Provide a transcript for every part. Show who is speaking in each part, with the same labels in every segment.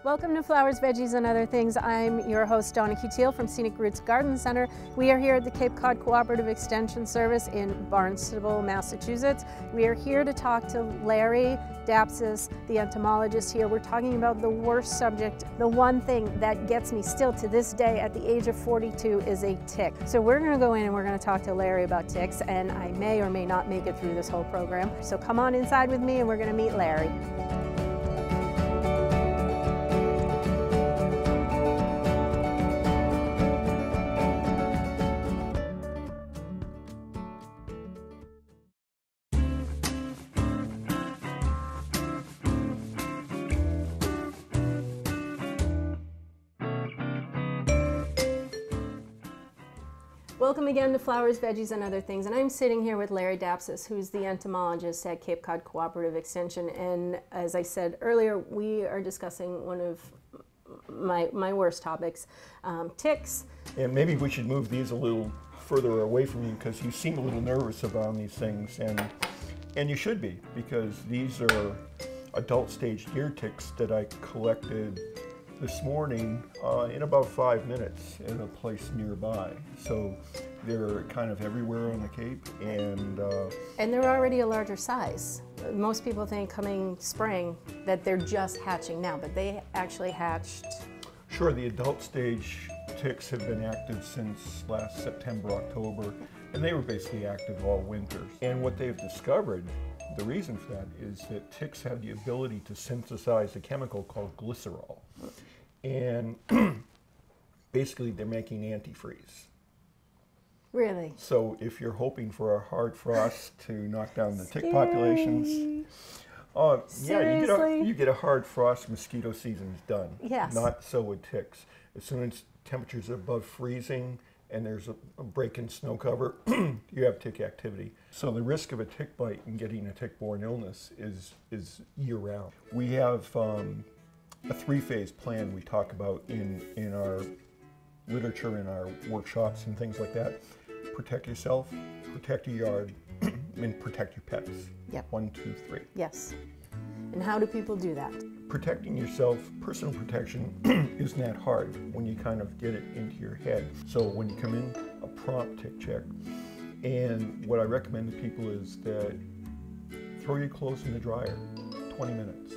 Speaker 1: Welcome to Flowers, Veggies, and Other Things. I'm your host, Donna Cutiel from Scenic Roots Garden Center. We are here at the Cape Cod Cooperative Extension Service in Barnstable, Massachusetts. We are here to talk to Larry Dapcis, the entomologist here. We're talking about the worst subject. The one thing that gets me still to this day at the age of 42 is a tick. So we're going to go in and we're going to talk to Larry about ticks, and I may or may not make it through this whole program. So come on inside with me and we're going to meet Larry. Welcome again to Flowers, Veggies, and Other Things. And I'm sitting here with Larry Dapcis, who's the entomologist at Cape Cod Cooperative Extension. And as I said earlier, we are discussing one of my worst topics, ticks.
Speaker 2: And maybe we should move these a little further away from you because you seem a little nervous about these things. And you should be, because these are adult stage ear ticks that I collected this morning in about 5 minutes in a place nearby. So they're kind of everywhere on the Cape, and
Speaker 1: they're already a larger size. Most people think coming spring that they're just hatching now, but they actually hatched.
Speaker 2: Sure, the adult stage ticks have been active since last September, October, and they were basically active all winter. And what they've discovered, the reason for that is that ticks have the ability to synthesize a chemical called glycerol. And basically they're making antifreeze.
Speaker 1: Really?
Speaker 2: So if you're hoping for a hard frost to knock down the tick populations, yeah, you get a hard frost, mosquito season's done.
Speaker 1: Yes.
Speaker 2: Not so with ticks. As soon as temperatures are above freezing and there's a break in snow cover, you have tick activity. So the risk of a tick bite and getting a tick-borne illness is year-round. We have a three-phase plan we talk about in our literature, in our workshops and things like that. Protect yourself, protect your yard, and protect your pets.
Speaker 1: Yep.
Speaker 2: 1, 2, 3.
Speaker 1: Yes. And how do people do that?
Speaker 2: Protecting yourself, personal protection, isn't that hard when you kind of get it into your head. So when you come in, a prompt tick check. And what I recommend to people is that throw your clothes in the dryer, 20 minutes.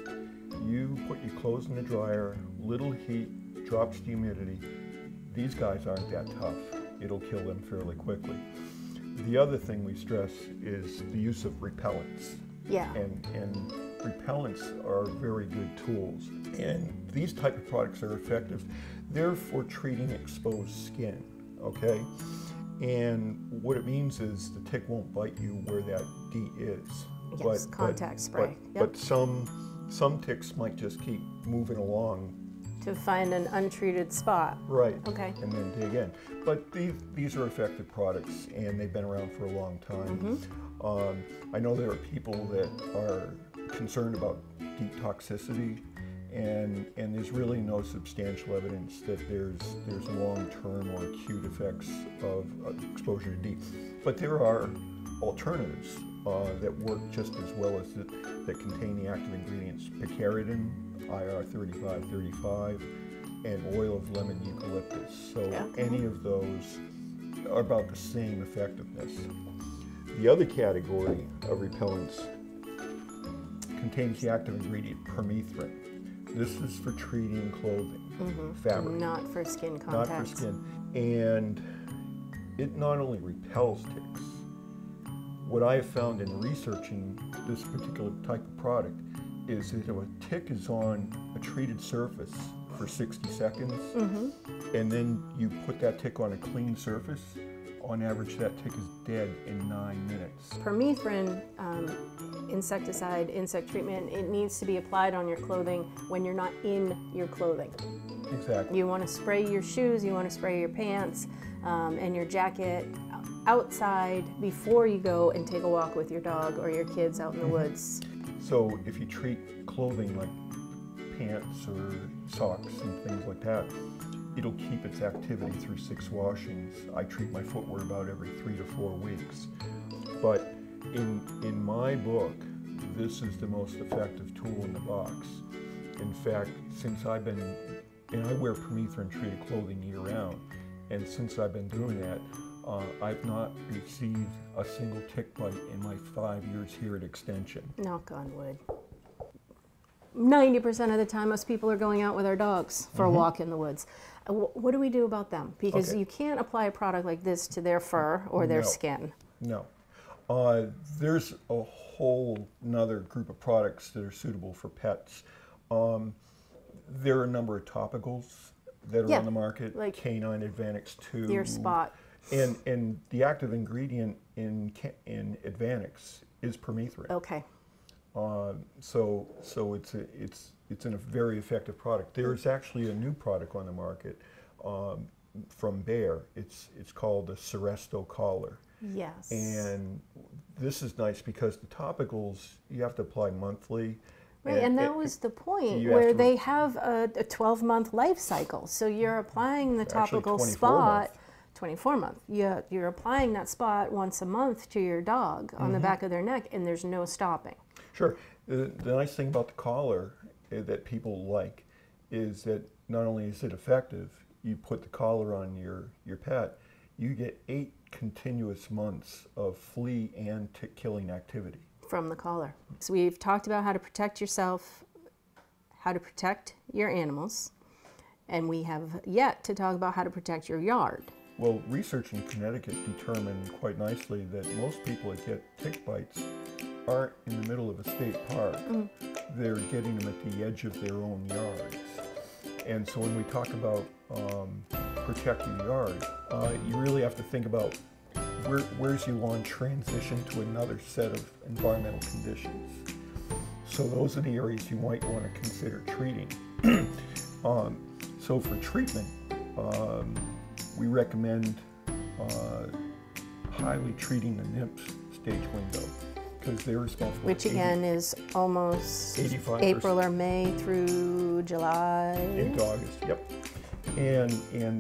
Speaker 2: You put your clothes in the dryer, little heat, drops the humidity. These guys aren't that tough. It'll kill them fairly quickly. The other thing we stress is the use of repellents.
Speaker 1: Yeah.
Speaker 2: And repellents are very good tools. And these type of products are effective. They're for treating exposed skin, okay? And what it means is the tick won't bite you where that DEET is.
Speaker 1: Yes, contact spray.
Speaker 2: But some ticks might just keep moving along
Speaker 1: to find an untreated spot.
Speaker 2: Right.
Speaker 1: Okay.
Speaker 2: And then dig in. But these are effective products, and they've been around for a long time. Mm-hmm. I know there are people that are concerned about DEET toxicity, and there's really no substantial evidence that there's long-term or acute effects of exposure to DEET. But there are alternatives that work just as well as that contain the active ingredients picaridin, IR3535, and oil of lemon eucalyptus. So any of those are about the same effectiveness. The other category of repellents contains the active ingredient permethrin. This is for treating clothing, fabric.
Speaker 1: Not for skin contact.
Speaker 2: Not for skin. And it not only repels ticks. What I have found in researching this particular type of product is that if a tick is on a treated surface for 60 seconds, and then you put that tick on a clean surface, on average that tick is dead in 9 minutes.
Speaker 1: Permethrin, insecticide, insect treatment, it needs to be applied on your clothing when you're not in your clothing.
Speaker 2: Exactly.
Speaker 1: You want to spray your shoes, you want to spray your pants and your jacket outside before you go and take a walk with your dog or your kids out in the woods.
Speaker 2: So if you treat clothing like pants or socks and things like that, it'll keep its activity through 6 washings. I treat my footwear about every 3 to 4 weeks. But in my book, this is the most effective tool in the box. In fact, since I've been, and I wear permethrin treated clothing year round, and since I've been doing that, I've not received a single tick bite in my 5 years here at Extension.
Speaker 1: Knock on wood. 90% of the time, most people are going out with our dogs for a walk in the woods. What do we do about them? Because
Speaker 2: Okay.
Speaker 1: you can't apply a product like this to their fur or their
Speaker 2: No.
Speaker 1: skin.
Speaker 2: No. There's a whole nother group of products that are suitable for pets. There are a number of topicals that are
Speaker 1: Yeah,
Speaker 2: on the market,
Speaker 1: like
Speaker 2: Canine Advantix 2.
Speaker 1: Your Spot.
Speaker 2: And the active ingredient in Advantix is permethrin.
Speaker 1: Okay.
Speaker 2: So it's a very effective product. There's actually a new product on the market from Bayer. It's called the Seresto Collar.
Speaker 1: Yes.
Speaker 2: And this is nice because the topicals you have to apply monthly.
Speaker 1: Right, and that was the point
Speaker 2: you have
Speaker 1: where
Speaker 2: to-
Speaker 1: they have a 12-month life cycle. So you're applying the
Speaker 2: Actually,
Speaker 1: topical
Speaker 2: 24
Speaker 1: spot,
Speaker 2: month.
Speaker 1: 24-month. You're applying that spot once a month to your dog on the back of their neck, and there's no stopping.
Speaker 2: Sure. The nice thing about the collar that people like is that not only is it effective, you put the collar on your pet, you get 8 continuous months of flea and tick killing activity.
Speaker 1: From the collar. So we've talked about how to protect yourself, how to protect your animals, and we have yet to talk about how to protect your yard.
Speaker 2: Well, research in Connecticut determined quite nicely that most people that get tick bites aren't in the middle of a state park. They're getting them at the edge of their own yards. And so when we talk about protect your yard, you really have to think about where's your lawn transition to another set of environmental conditions. So those are the areas you might want to consider treating. So for treatment, we recommend highly treating the nymphs stage window because they're responsible.
Speaker 1: Which again is almost
Speaker 2: 85%.
Speaker 1: April or May through July.
Speaker 2: Into August, yep. And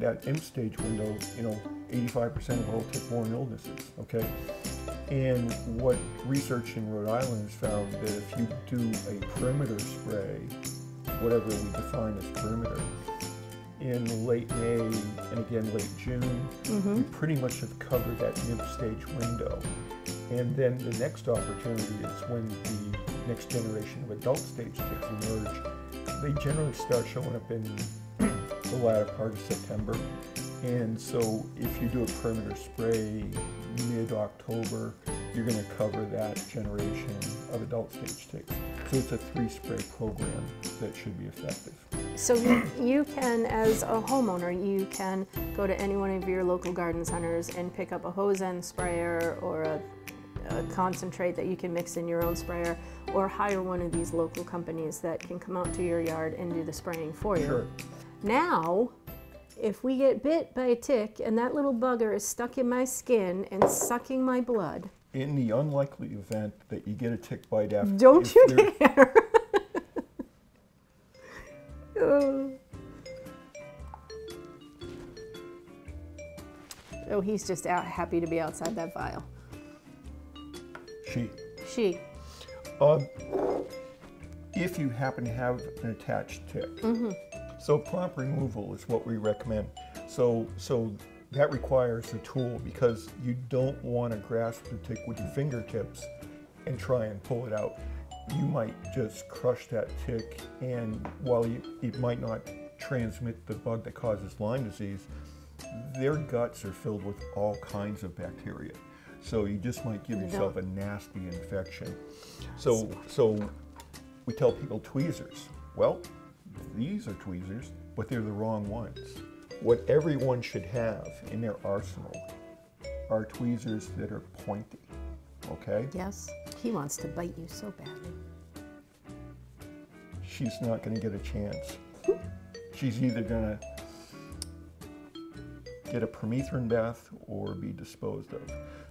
Speaker 2: that nymph stage window, 85% of all tick-borne illnesses, okay? And what research in Rhode Island has found that if you do a perimeter spray, whatever we define as perimeter, in late May and again late June, you pretty much have covered that nymph stage window. And then the next opportunity is when the next generation of adult stage ticks emerge. They generally start showing up in the latter part of September. And so if you do a perimeter spray mid-October, you're going to cover that generation of adult stage ticks. So it's a 3-spray program that should be effective.
Speaker 1: So you can, as a homeowner, you can go to any one of your local garden centers and pick up a hose end sprayer or a concentrate that you can mix in your own sprayer, or hire one of these local companies that can come out to your yard and do the spraying for you.
Speaker 2: Sure.
Speaker 1: Now, if we get bit by a tick and that little bugger is stuck in my skin and sucking my blood,
Speaker 2: In the unlikely event that you get a tick bite after...
Speaker 1: don't
Speaker 2: if
Speaker 1: you
Speaker 2: there-
Speaker 1: dare! Oh, he's just out happy to be outside that vial. She.
Speaker 2: If you happen to have an attached tick, so prompt removal is what we recommend. So that requires a tool because you don't want to grasp the tick with your fingertips and try and pull it out. You might just crush that tick, and while it might not transmit the bug that causes Lyme disease, their guts are filled with all kinds of bacteria. So you just might give yourself a nasty infection. So we tell people tweezers. Well, these are tweezers, but they're the wrong ones. What everyone should have in their arsenal are tweezers that are pointy, okay?
Speaker 1: Yes, he wants to bite you so badly.
Speaker 2: She's not gonna get a chance. She's either gonna get a permethrin bath or be disposed of.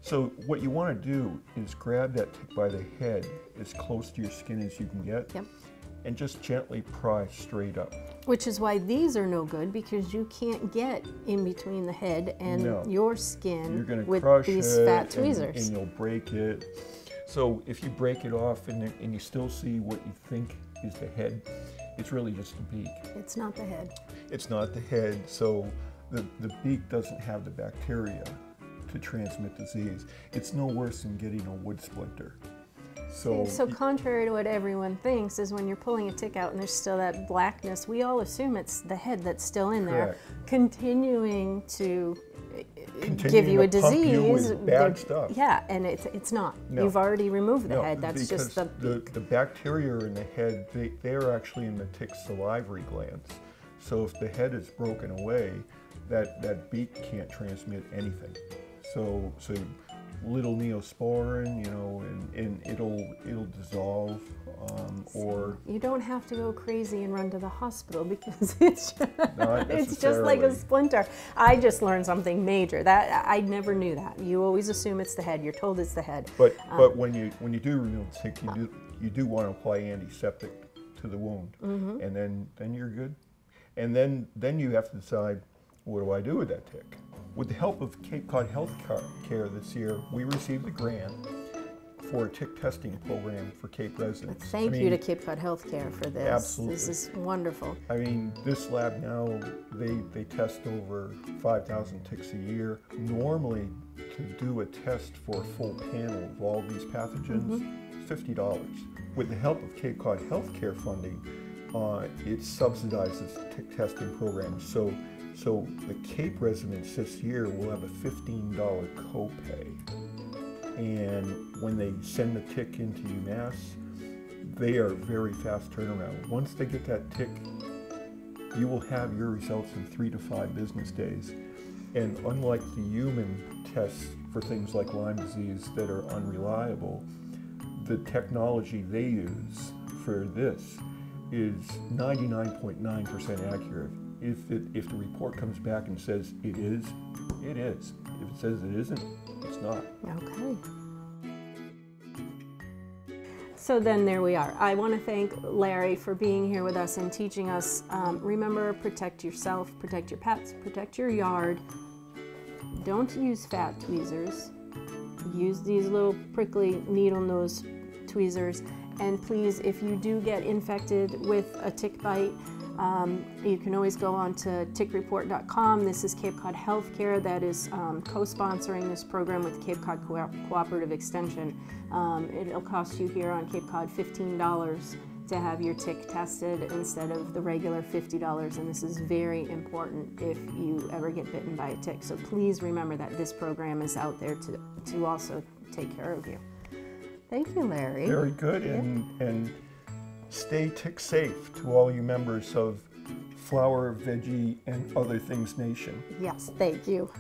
Speaker 2: So what you want to do is grab that tick by the head as close to your skin as you can get, and just gently pry straight up.
Speaker 1: Which is why these are no good, because you can't get in between the head and your skin
Speaker 2: You're going to
Speaker 1: with
Speaker 2: crush
Speaker 1: these
Speaker 2: it
Speaker 1: fat tweezers.
Speaker 2: and you'll break it. So if you break it off and you still see what you think is the head, It's really just a beak.
Speaker 1: It's not the head.
Speaker 2: It's not the head, so the beak doesn't have the bacteria to transmit disease. It's no worse than getting a wood splinter.
Speaker 1: So contrary to what everyone thinks is when you're pulling a tick out and there's still that blackness, we all assume it's the head that's still in there, continuing to give you a disease.
Speaker 2: You with bad stuff.
Speaker 1: Yeah, and it's not. No. You've already removed the head. That's just the
Speaker 2: bacteria in the head. They are actually in the tick's salivary glands. So if the head is broken away, that beak can't transmit anything. So little neosporin, you know, and it'll dissolve, or
Speaker 1: you don't have to go crazy and run to the hospital because it's just like a splinter. I just learned something major that I never knew that. You always assume it's the head. You're told it's the head.
Speaker 2: But when you do remove the tick, you do want to apply antiseptic to the wound, and then you're good. And then you have to decide, what do I do with that tick? With the help of Cape Cod Healthcare this year, we received a grant for a tick testing program for Cape residents.
Speaker 1: Thank you to Cape Cod Healthcare for this.
Speaker 2: Absolutely.
Speaker 1: This is wonderful.
Speaker 2: I mean, this lab now, they test over 5,000 ticks a year. Normally, to do a test for a full panel of all these pathogens, $50. With the help of Cape Cod Healthcare funding, it subsidizes tick testing programs. So the Cape residents this year will have a $15 copay. And when they send the tick into UMass, they are very fast turnaround. Once they get that tick, you will have your results in 3 to 5 business days. And unlike the human tests for things like Lyme disease that are unreliable, the technology they use for this is 99.9% accurate. If the report comes back and says it is, it is. If it says it isn't, it's not.
Speaker 1: Okay. So then there we are. I want to thank Larry for being here with us and teaching us. Remember, protect yourself, protect your pets, protect your yard. Don't use fat tweezers. Use these little prickly needle nose tweezers. And please, if you do get infected with a tick bite, you can always go on to tickreport.com. This is Cape Cod Healthcare that is co-sponsoring this program with Cape Cod Cooperative Extension. It'll cost you here on Cape Cod $15 to have your tick tested instead of the regular $50, and this is very important if you ever get bitten by a tick. So please remember that this program is out there to also take care of you. Thank you, Larry.
Speaker 2: Very good, and stay tick safe to all you members of Flower, Veggie, and Other Things Nation.
Speaker 1: Yes, thank you.